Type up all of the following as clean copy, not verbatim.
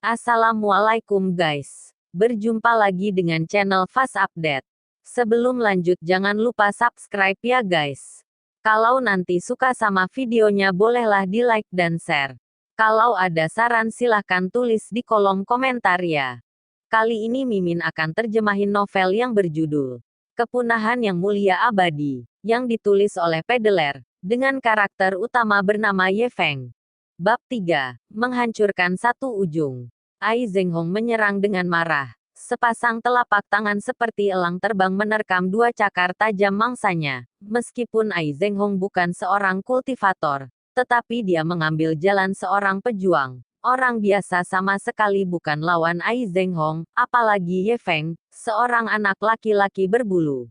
Assalamualaikum guys. Berjumpa lagi dengan channel Fast Update. Sebelum lanjut jangan lupa subscribe ya guys. Kalau nanti suka sama videonya bolehlah di like dan share. Kalau ada saran silahkan tulis di kolom komentar ya. Kali ini Mimin akan terjemahin novel yang berjudul Kepunahan Yang Mulia Abadi, yang ditulis oleh Pedeler, dengan karakter utama bernama Ye Feng. Bab 3. Menghancurkan satu ujung. Ai Zenghong menyerang dengan marah. Sepasang telapak tangan seperti elang terbang menerkam dua cakar tajam mangsanya. Meskipun Ai Zenghong bukan seorang kultivator, tetapi dia mengambil jalan seorang pejuang. Orang biasa sama sekali bukan lawan Ai Zenghong, apalagi Ye Feng, seorang anak laki-laki berbulu.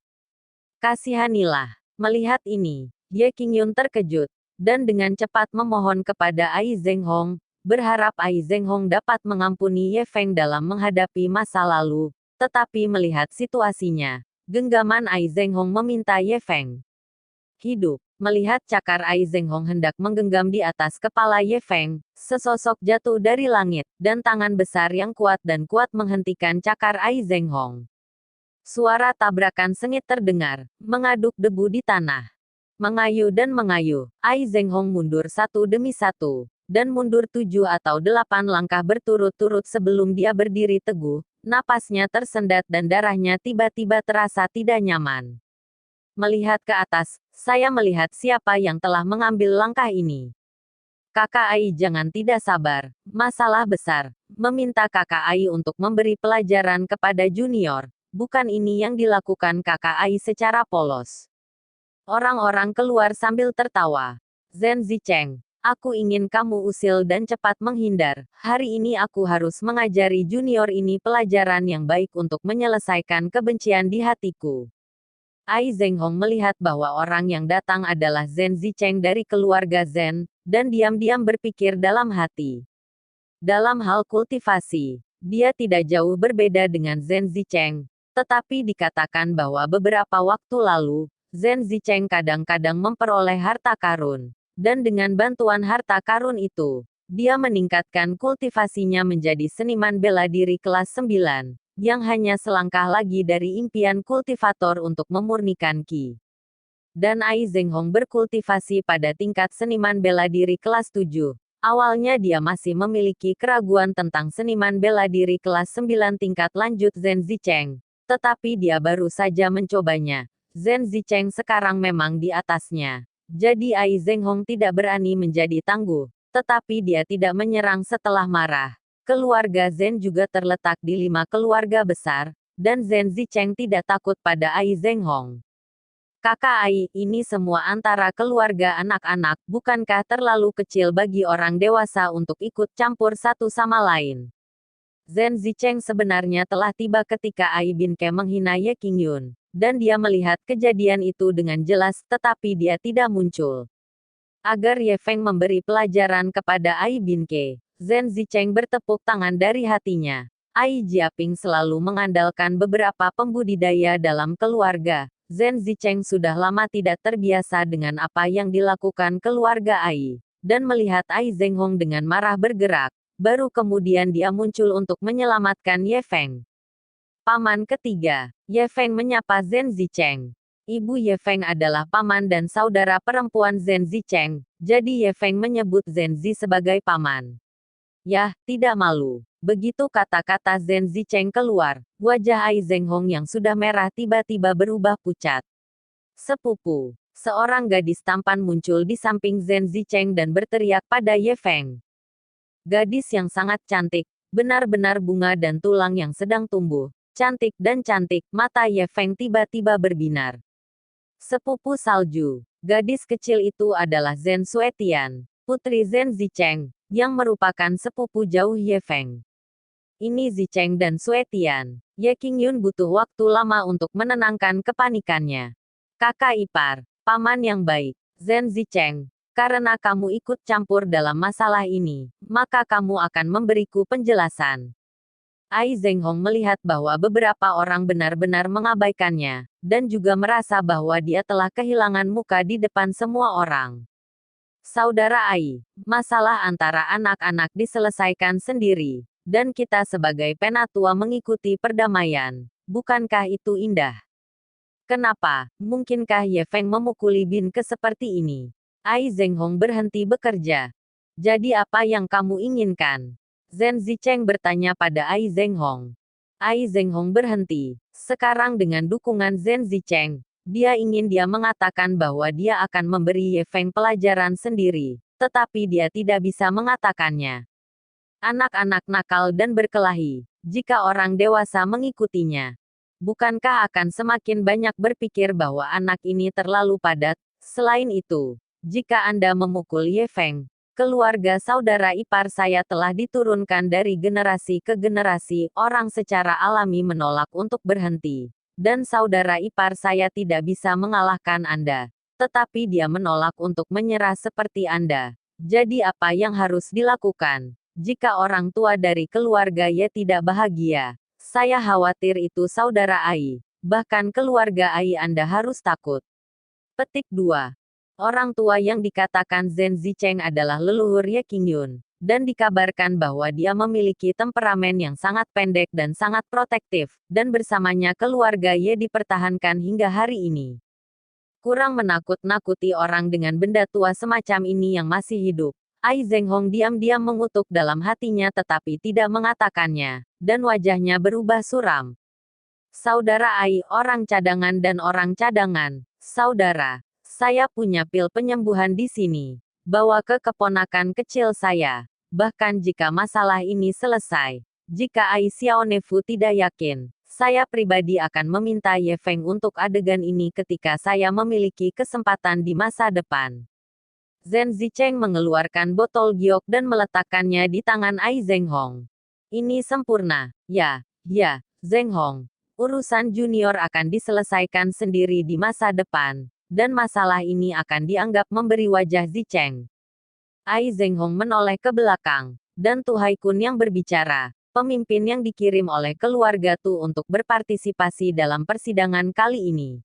Kasihanilah. Melihat ini, Ye Qingyun terkejut, dan dengan cepat memohon kepada Ai Zenghong, berharap Ai Zenghong dapat mengampuni Ye Feng dalam menghadapi masa lalu, tetapi melihat situasinya, genggaman Ai Zenghong meminta Ye Feng hidup. Melihat cakar Ai Zenghong hendak menggenggam di atas kepala Ye Feng, sesosok jatuh dari langit, dan tangan besar yang kuat menghentikan cakar Ai Zenghong. Suara tabrakan sengit terdengar, mengaduk debu di tanah. Mengayu dan mengayu, Ai Zenghong mundur satu demi satu, dan mundur 7 atau 8 langkah berturut-turut sebelum dia berdiri teguh, napasnya tersendat dan darahnya tiba-tiba terasa tidak nyaman. Melihat ke atas, saya melihat siapa yang telah mengambil langkah ini. Kakak Ai jangan tidak sabar, masalah besar, meminta kakak Ai untuk memberi pelajaran kepada junior, bukan ini yang dilakukan kakak Ai secara polos. Orang-orang keluar sambil tertawa. Zhen Zicheng, aku ingin kamu usil dan cepat menghindar. Hari ini aku harus mengajari junior ini pelajaran yang baik untuk menyelesaikan kebencian di hatiku. Ai Zenghong melihat bahwa orang yang datang adalah Zhen Zicheng dari keluarga Zhen, dan diam-diam berpikir dalam hati. Dalam hal kultivasi, dia tidak jauh berbeda dengan Zhen Zicheng, tetapi dikatakan bahwa beberapa waktu lalu, Zhen Zicheng kadang-kadang memperoleh harta karun. Dan dengan bantuan harta karun itu, dia meningkatkan kultivasinya menjadi seniman bela diri kelas 9, yang hanya selangkah lagi dari impian kultivator untuk memurnikan Qi. Dan Ai Zenghong berkultivasi pada tingkat seniman bela diri kelas 7. Awalnya dia masih memiliki keraguan tentang seniman bela diri kelas 9 tingkat lanjut Zhen Zicheng, tetapi dia baru saja mencobanya. Zhen Zicheng sekarang memang di atasnya. Jadi Ai Zenghong tidak berani menjadi tangguh, tetapi dia tidak menyerang setelah marah. Keluarga Zhen juga terletak di 5 keluarga besar, dan Zhen Zicheng tidak takut pada Ai Zenghong. Kakak Ai, ini semua antara keluarga anak-anak, bukankah terlalu kecil bagi orang dewasa untuk ikut campur satu sama lain? Zhen Zicheng sebenarnya telah tiba ketika Ai Bin Ke menghina Ye Qingyun, dan dia melihat kejadian itu dengan jelas, tetapi dia tidak muncul. Agar Ye Feng memberi pelajaran kepada Ai Bin Ke, Zhen Zicheng bertepuk tangan dari hatinya. Ai Jiaping selalu mengandalkan beberapa pembudidaya dalam keluarga. Zhen Zicheng sudah lama tidak terbiasa dengan apa yang dilakukan keluarga Ai, dan melihat Ai Zenghong dengan marah bergerak, baru kemudian dia muncul untuk menyelamatkan Ye Feng. Paman ketiga, Ye Feng menyapa Zhen Zicheng. Ibu Ye Feng adalah paman dan saudara perempuan Zhen Zicheng, jadi Ye Feng menyebut Zhen Zi sebagai paman. Yah, tidak malu. Begitu kata-kata Zhen Zicheng keluar, wajah Ai Zenghong yang sudah merah tiba-tiba berubah pucat. Sepupu, seorang gadis tampan muncul di samping Zhen Zicheng dan berteriak pada Ye Feng. Gadis yang sangat cantik, benar-benar bunga dan tulang yang sedang tumbuh. Cantik dan cantik, mata Ye Feng tiba-tiba berbinar. Sepupu salju, gadis kecil itu adalah Zhen Suetian, putri Zhen Zicheng, yang merupakan sepupu jauh Ye Feng. Ini Zicheng dan Suetian. Ye Qingyun butuh waktu lama untuk menenangkan kepanikannya. Kakak ipar, paman yang baik, Zhen Zicheng, karena kamu ikut campur dalam masalah ini, maka kamu akan memberiku penjelasan. Ai Zenghong melihat bahwa beberapa orang benar-benar mengabaikannya, dan juga merasa bahwa dia telah kehilangan muka di depan semua orang. Saudara Ai, masalah antara anak-anak diselesaikan sendiri. dan kita sebagai penatua mengikuti perdamaian. Bukankah itu indah? Kenapa? Mungkinkah Ye Feng memukuli Bin Ke seperti ini? Ai Zhenghong berhenti bekerja. Jadi apa yang kamu inginkan? Zhen Zicheng bertanya pada Ai Zhenghong. Ai Zhenghong berhenti. Sekarang dengan dukungan Zhen Zicheng, dia mengatakan bahwa dia akan memberi Ye Feng pelajaran sendiri, tetapi dia tidak bisa mengatakannya. Anak-anak nakal dan berkelahi, jika orang dewasa mengikutinya, bukankah akan semakin banyak berpikir bahwa anak ini terlalu padat? Selain itu, jika Anda memukul Ye Feng, keluarga saudara ipar saya telah diturunkan dari generasi ke generasi, orang secara alami menolak untuk berhenti. Dan saudara ipar saya tidak bisa mengalahkan Anda. Tetapi dia menolak untuk menyerah seperti Anda. Jadi apa yang harus dilakukan? Jika orang tua dari keluarga Ye tidak bahagia, saya khawatir itu saudara Ai. Bahkan keluarga Ai Anda harus takut. Petik 2. Orang tua yang dikatakan Zhen Zicheng adalah leluhur Ye Qingyun, dan dikabarkan bahwa dia memiliki temperamen yang sangat pendek dan sangat protektif, dan bersamanya keluarga Ye dipertahankan hingga hari ini. Kurang menakut-nakuti orang dengan benda tua semacam ini yang masih hidup. Ai Zhenghong diam-diam mengutuk dalam hatinya tetapi tidak mengatakannya, dan wajahnya berubah suram. Saudara Ai, orang cadangan dan orang cadangan. Saudara, saya punya pil penyembuhan di sini. Bawa ke keponakan kecil saya. Bahkan jika masalah ini selesai, jika Ai Xiaonefu tidak yakin, saya pribadi akan meminta Ye Feng untuk adegan ini ketika saya memiliki kesempatan di masa depan. Zhen Zicheng mengeluarkan botol giok dan meletakkannya di tangan Ai Zhenghong. Ini sempurna. Ya, Zhenghong. Urusan junior akan diselesaikan sendiri di masa depan, dan masalah ini akan dianggap memberi wajah Zicheng. Ai Zhenghong menoleh ke belakang, dan Tu Haikun yang berbicara, pemimpin yang dikirim oleh keluarga Tu untuk berpartisipasi dalam persidangan kali ini.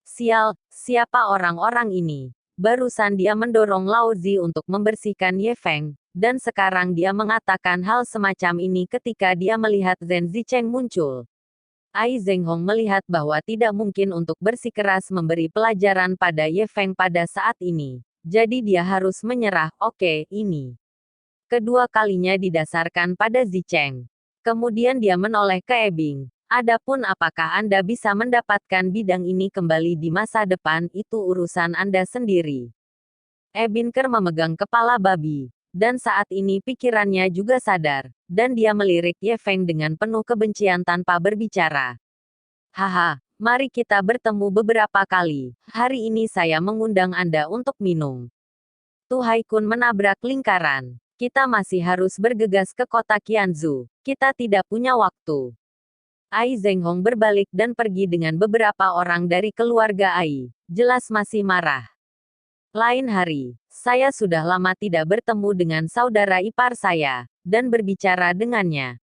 Sial, siapa orang-orang ini? Barusan dia mendorong Lao Zi untuk membersihkan Ye Feng, dan sekarang dia mengatakan hal semacam ini ketika dia melihat Zhen Zicheng muncul. Ai Zhenghong melihat bahwa tidak mungkin untuk bersikeras memberi pelajaran pada Ye Feng pada saat ini. Jadi dia harus menyerah. Oke, ini kedua kalinya didasarkan pada Zicheng. Kemudian dia menoleh ke Ebing. Adapun apakah Anda bisa mendapatkan bidang ini kembali di masa depan, itu urusan Anda sendiri. Ebinker memegang kepala babi. Dan saat ini pikirannya juga sadar, dan dia melirik Ye Feng dengan penuh kebencian tanpa berbicara. Haha, mari kita bertemu beberapa kali. Hari ini saya mengundang Anda untuk minum. Tu Haikun menabrak lingkaran. Kita masih harus bergegas ke kota Qianzu. Kita tidak punya waktu. Ai Zhenghong berbalik dan pergi dengan beberapa orang dari keluarga Ai. Jelas masih marah. Lain hari, saya sudah lama tidak bertemu dengan saudara ipar saya, dan berbicara dengannya.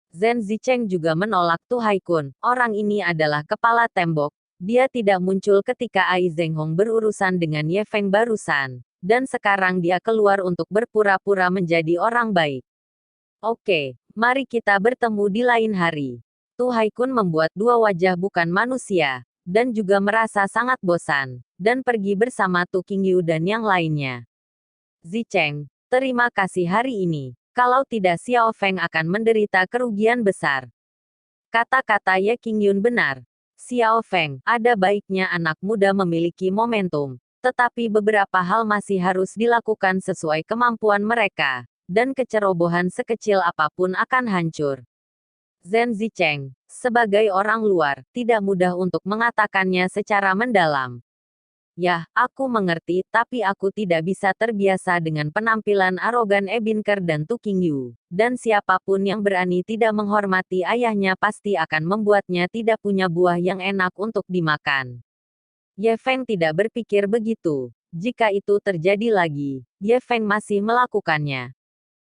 Zhen Zicheng juga menolak Tu Haikun, orang ini adalah kepala tembok, dia tidak muncul ketika Ai Zhenghong berurusan dengan Ye Feng barusan, dan sekarang dia keluar untuk berpura-pura menjadi orang baik. Oke, mari kita bertemu di lain hari. Tu Haikun membuat dua wajah bukan manusia, dan juga merasa sangat bosan, dan pergi bersama Tu Qingyu dan yang lainnya. Zicheng, terima kasih hari ini. Kalau tidak Xiao Feng akan menderita kerugian besar. Kata-kata Ye Qingyun benar. Xiao Feng, ada baiknya anak muda memiliki momentum, tetapi beberapa hal masih harus dilakukan sesuai kemampuan mereka, dan kecerobohan sekecil apapun akan hancur. Zhen Zicheng, sebagai orang luar, tidak mudah untuk mengatakannya secara mendalam. Yah, aku mengerti, tapi aku tidak bisa terbiasa dengan penampilan arogan Ebinker dan Tu Qingyu. Dan siapapun yang berani tidak menghormati ayahnya pasti akan membuatnya tidak punya buah yang enak untuk dimakan. Ye Feng tidak berpikir begitu. Jika itu terjadi lagi, Ye Feng masih melakukannya.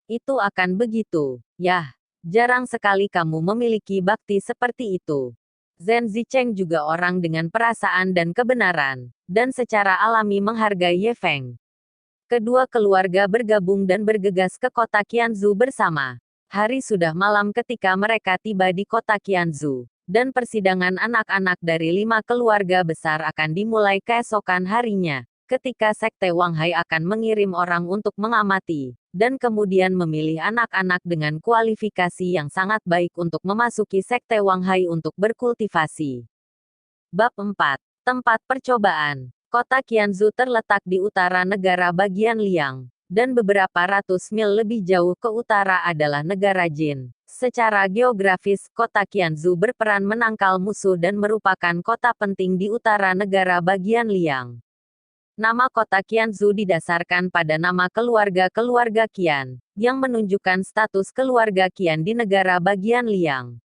Itu akan begitu. Yah. Jarang sekali kamu memiliki bakti seperti itu. Zhen Zicheng juga orang dengan perasaan dan kebenaran, dan secara alami menghargai Ye Feng. Kedua keluarga bergabung dan bergegas ke kota Qianzu bersama. Hari sudah malam ketika mereka tiba di kota Qianzhou, dan persidangan anak-anak dari 5 keluarga besar akan dimulai keesokan harinya, ketika Sekte Wang Hai akan mengirim orang untuk mengamati, dan kemudian memilih anak-anak dengan kualifikasi yang sangat baik untuk memasuki Sekte Wang Hai untuk berkultivasi. Bab 4. Tempat percobaan. Kota Qianzhou terletak di utara negara bagian Liang, dan beberapa ratus mil lebih jauh ke utara adalah negara Jin. Secara geografis, kota Qianzhou berperan menangkal musuh dan merupakan kota penting di utara negara bagian Liang. Nama kota Qianzhou didasarkan pada nama keluarga-keluarga Qian, yang menunjukkan status keluarga Qian di negara bagian Liang.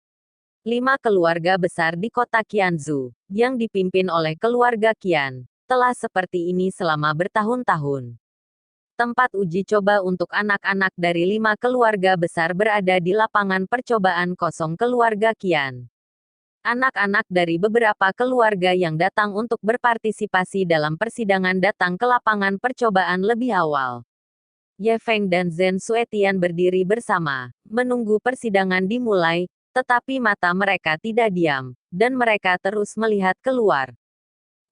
5 keluarga besar di kota Qianzhou, yang dipimpin oleh keluarga Qian, telah seperti ini selama bertahun-tahun. Tempat uji coba untuk anak-anak dari 5 keluarga besar berada di lapangan percobaan kosong keluarga Qian. Anak-anak dari beberapa keluarga yang datang untuk berpartisipasi dalam persidangan datang ke lapangan percobaan lebih awal. Ye Feng dan Zhen Suetian berdiri bersama, menunggu persidangan dimulai, tetapi mata mereka tidak diam, dan mereka terus melihat keluar.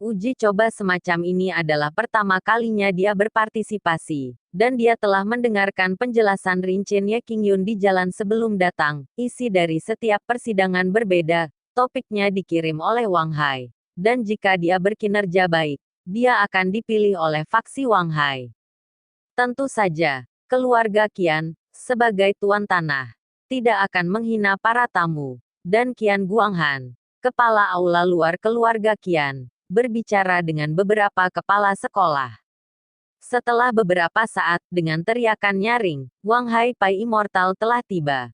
Uji coba semacam ini adalah pertama kalinya dia berpartisipasi, dan dia telah mendengarkan penjelasan rincian Ye Qingyun di jalan sebelum datang. Isi dari setiap persidangan berbeda, topiknya dikirim oleh Wang Hai, dan jika dia berkinerja baik, dia akan dipilih oleh faksi Wang Hai. Tentu saja, keluarga Qian, sebagai tuan tanah, tidak akan menghina para tamu, dan Qian Guanghan, kepala aula luar keluarga Qian, berbicara dengan beberapa kepala sekolah. Setelah beberapa saat, dengan teriakan nyaring, Wang Hai Pai Immortal telah tiba.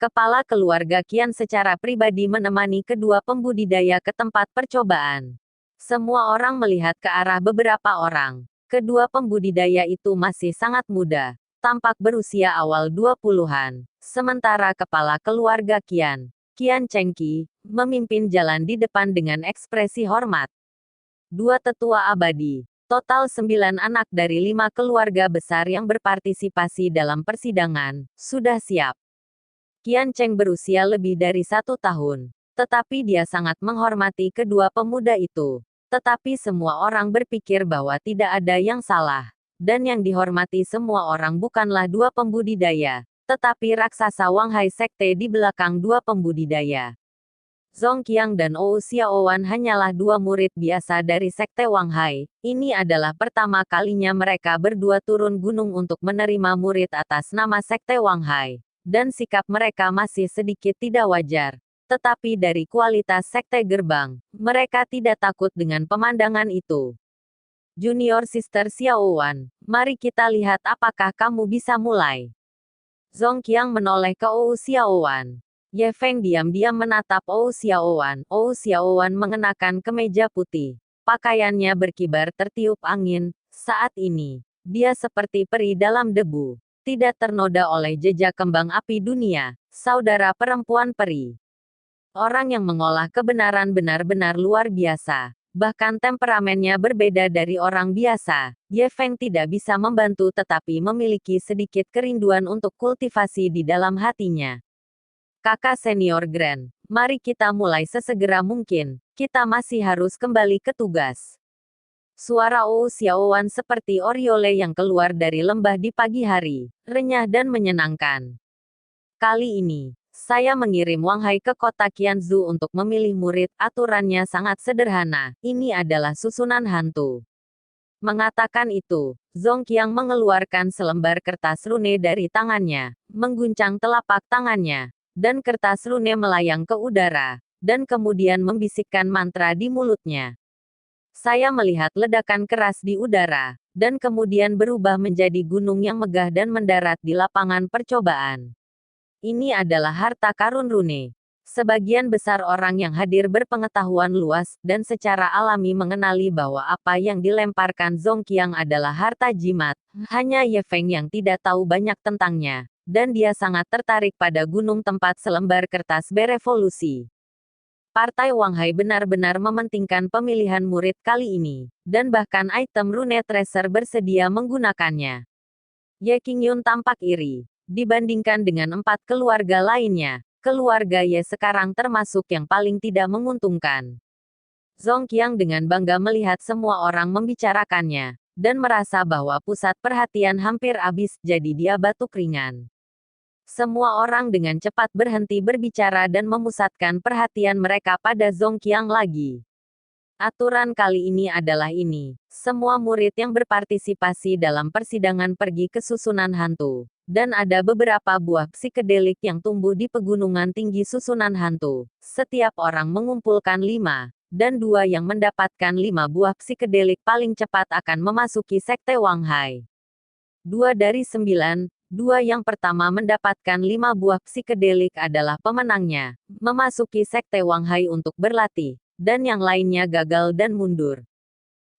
Kepala keluarga Qian secara pribadi menemani kedua pembudidaya ke tempat percobaan. Semua orang melihat ke arah beberapa orang. Kedua pembudidaya itu masih sangat muda, tampak berusia awal 20-an, sementara kepala keluarga Qian, Qian Chengqi, memimpin jalan di depan dengan ekspresi hormat. 2 tetua abadi, total 9 anak dari 5 keluarga besar yang berpartisipasi dalam persidangan, sudah siap. Qian Cheng berusia lebih dari 1 tahun, tetapi dia sangat menghormati kedua pemuda itu. Tetapi semua orang berpikir bahwa tidak ada yang salah, dan yang dihormati semua orang bukanlah 2 pembudidaya, tetapi raksasa Wang Hai Sekte di belakang 2 pembudidaya. Zong Qiang dan Ou Xiaowan hanyalah 2 murid biasa dari Sekte Wang Hai. Ini adalah pertama kalinya mereka berdua turun gunung untuk menerima murid atas nama Sekte Wang Hai, dan sikap mereka masih sedikit tidak wajar. Tetapi dari kualitas Sekte Gerbang, mereka tidak takut dengan pemandangan itu. Junior Sister Xiaowan, mari kita lihat apakah kamu bisa mulai. Zong Qiang menoleh ke Ou Xiaowan. Ye Feng diam-diam menatap Ou Xiaowan. Ou Xiaowan mengenakan kemeja putih. Pakaiannya berkibar tertiup angin. Saat ini, dia seperti peri dalam debu. Tidak ternoda oleh jejak kembang api dunia, saudara perempuan peri. Orang yang mengolah kebenaran benar-benar luar biasa. Bahkan temperamennya berbeda dari orang biasa. Ye Feng tidak bisa membantu tetapi memiliki sedikit kerinduan untuk kultivasi di dalam hatinya. Kakak senior Grand, mari kita mulai sesegera mungkin. Kita masih harus kembali ke tugas. Suara Ou Xiaowan seperti oriole yang keluar dari lembah di pagi hari, renyah dan menyenangkan. Kali ini, saya mengirim Wang Hai ke kota Qianzhou untuk memilih murid. Aturannya sangat sederhana. Ini adalah susunan hantu. Mengatakan itu, Zong Qiang mengeluarkan selembar kertas rune dari tangannya, mengguncang telapak tangannya, dan kertas rune melayang ke udara, dan kemudian membisikkan mantra di mulutnya. Saya melihat ledakan keras di udara, dan kemudian berubah menjadi gunung yang megah dan mendarat di lapangan percobaan. Ini adalah harta karun rune. Sebagian besar orang yang hadir berpengetahuan luas, dan secara alami mengenali bahwa apa yang dilemparkan Zong Qiang adalah harta jimat. Hanya Ye Feng yang tidak tahu banyak tentangnya, dan dia sangat tertarik pada gunung tempat selembar kertas berevolusi. Partai Wang Hai benar-benar mementingkan pemilihan murid kali ini, dan bahkan item rune tracer bersedia menggunakannya. Ye Qingyun tampak iri. Dibandingkan dengan 4 keluarga lainnya, keluarga Ye sekarang termasuk yang paling tidak menguntungkan. Zong Qiang dengan bangga melihat semua orang membicarakannya, dan merasa bahwa pusat perhatian hampir habis, jadi dia batuk ringan. Semua orang dengan cepat berhenti berbicara dan memusatkan perhatian mereka pada Zong Qiang lagi. Aturan kali ini adalah ini. Semua murid yang berpartisipasi dalam persidangan pergi ke susunan hantu. Dan ada beberapa buah psikedelik yang tumbuh di pegunungan tinggi susunan hantu. Setiap orang mengumpulkan 5, dan 2 yang mendapatkan 5 buah psikedelik paling cepat akan memasuki sekte Wang Hai. 2 dari 9, 2 yang pertama mendapatkan 5 buah psikedelik adalah pemenangnya, memasuki sekte Wang Hai untuk berlatih, dan yang lainnya gagal dan mundur.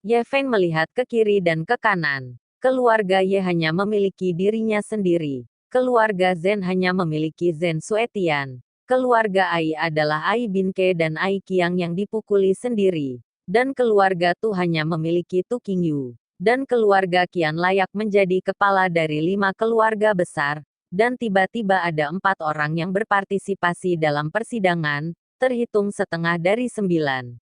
Ye Feng melihat ke kiri dan ke kanan. Keluarga Ye hanya memiliki dirinya sendiri. Keluarga Zhen hanya memiliki Zhen Suetian. Keluarga Ai adalah Ai Bin Ke dan Ai Qiang yang dipukuli sendiri. Dan keluarga Tu hanya memiliki Tu Qingyu. Dan keluarga Qian layak menjadi kepala dari 5 keluarga besar. Dan tiba-tiba ada 4 orang yang berpartisipasi dalam persidangan, terhitung setengah dari 9.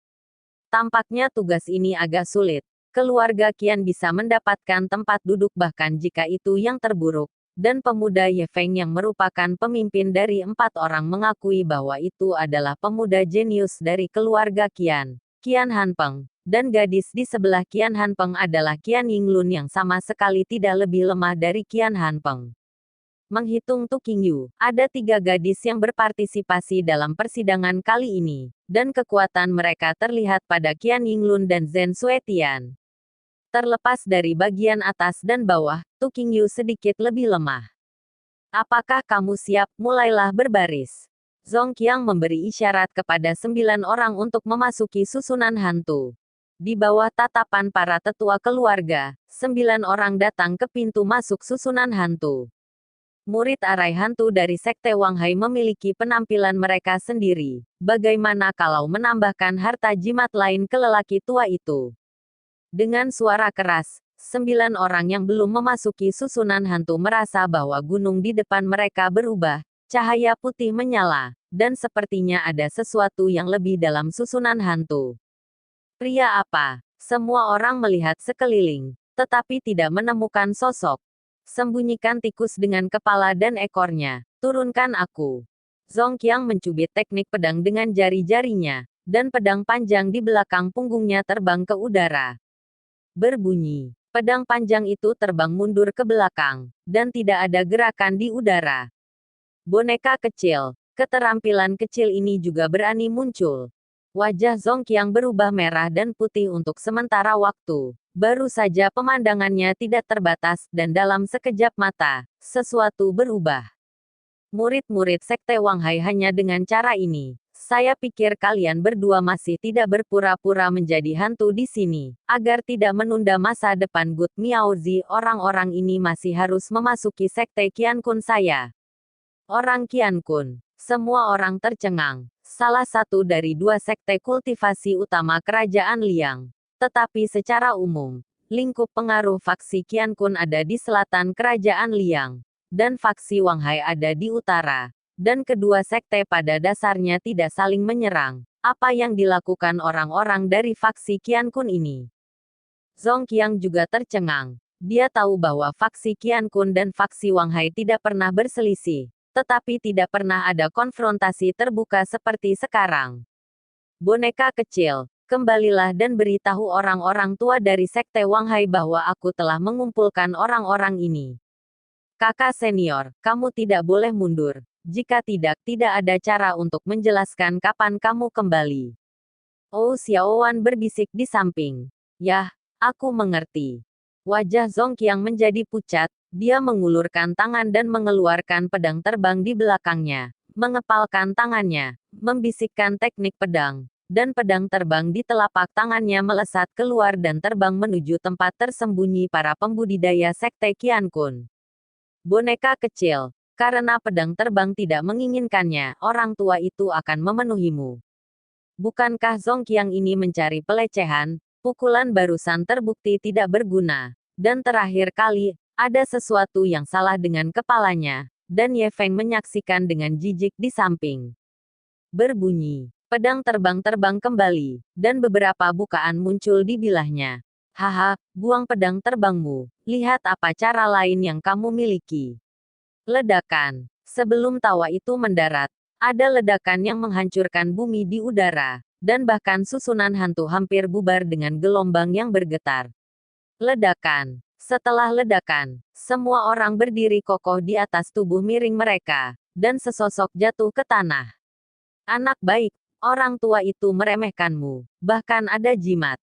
Tampaknya tugas ini agak sulit. Keluarga Qian bisa mendapatkan tempat duduk bahkan jika itu yang terburuk. Dan pemuda Ye Feng yang merupakan pemimpin dari 4 orang mengakui bahwa itu adalah pemuda jenius dari keluarga Qian, Qian Hanpeng. Dan gadis di sebelah Qian Hanpeng adalah Qian Yinglun yang sama sekali tidak lebih lemah dari Qian Hanpeng. Menghitung Tu Qingyu, ada 3 gadis yang berpartisipasi dalam persidangan kali ini, dan kekuatan mereka terlihat pada Qian Yinglun dan Zhen Suetian. Terlepas dari bagian atas dan bawah, Tu Qingyu sedikit lebih lemah. Apakah kamu siap? Mulailah berbaris. Zong Qiang memberi isyarat kepada 9 orang untuk memasuki susunan hantu. Di bawah tatapan para tetua keluarga, 9 orang datang ke pintu masuk susunan hantu. Murid arai hantu dari Sekte Wang Hai memiliki penampilan mereka sendiri. Bagaimana kalau menambahkan harta jimat lain ke lelaki tua itu? Dengan suara keras, 9 orang yang belum memasuki susunan hantu merasa bahwa gunung di depan mereka berubah, cahaya putih menyala, dan sepertinya ada sesuatu yang lebih dalam susunan hantu. Pria apa? Semua orang melihat sekeliling, tetapi tidak menemukan sosok. Sembunyikan tikus dengan kepala dan ekornya. Turunkan aku. Zong Qiang mencubit teknik pedang dengan jari-jarinya, dan pedang panjang di belakang punggungnya terbang ke udara. Berbunyi. Pedang panjang itu terbang mundur ke belakang, dan tidak ada gerakan di udara. Boneka kecil. Keterampilan kecil ini juga berani muncul. Wajah Zong Qiang berubah merah dan putih untuk sementara waktu. Baru saja pemandangannya tidak terbatas, dan dalam sekejap mata, sesuatu berubah. Murid-murid Sekte Wang Hai hanya dengan cara ini. Saya pikir kalian berdua masih tidak berpura-pura menjadi hantu di sini. Agar tidak menunda masa depan Good Miaozi, orang-orang ini masih harus memasuki Sekte Qiankun saya. Orang Qiankun. Semua orang tercengang. Salah satu dari 2 sekte kultivasi utama kerajaan Liang. Tetapi secara umum, lingkup pengaruh faksi Qiankun ada di selatan kerajaan Liang, dan faksi Wang Hai ada di utara. Dan kedua sekte pada dasarnya tidak saling menyerang. Apa yang dilakukan orang-orang dari faksi Qiankun ini? Zong Qiang juga tercengang. Dia tahu bahwa faksi Qiankun dan faksi Wang Hai tidak pernah berselisih, tetapi tidak pernah ada konfrontasi terbuka seperti sekarang. Boneka kecil, kembalilah dan beritahu orang-orang tua dari Sekte Wang Hai bahwa aku telah mengumpulkan orang-orang ini. Kakak senior, kamu tidak boleh mundur. Jika tidak, tidak ada cara untuk menjelaskan kapan kamu kembali. Oh, Xiaowan berbisik di samping. Yah, aku mengerti. Wajah Zong Qiang menjadi pucat, dia mengulurkan tangan dan mengeluarkan pedang terbang di belakangnya, mengepalkan tangannya, membisikkan teknik pedang, dan pedang terbang di telapak tangannya melesat keluar dan terbang menuju tempat tersembunyi para pembudidaya Sekte Qiankun. Boneka kecil. Karena pedang terbang tidak menginginkannya, orang tua itu akan memenuhimu. Bukankah Zong Qiang ini mencari pelecehan? Pukulan barusan terbukti tidak berguna. Dan terakhir kali, ada sesuatu yang salah dengan kepalanya. dan Ye Feng menyaksikan dengan jijik di samping. Berbunyi. Pedang terbang kembali, dan beberapa bukaan muncul di bilahnya. Haha, buang pedang terbangmu. Lihat apa cara lain yang kamu miliki. Ledakan. Sebelum tawa itu mendarat, ada ledakan yang menghancurkan bumi di udara, dan bahkan susunan hantu hampir bubar dengan gelombang yang bergetar. Ledakan. Setelah ledakan, semua orang berdiri kokoh di atas tubuh miring mereka, dan sesosok jatuh ke tanah. Anak baik, orang tua itu meremehkanmu, bahkan ada jimat.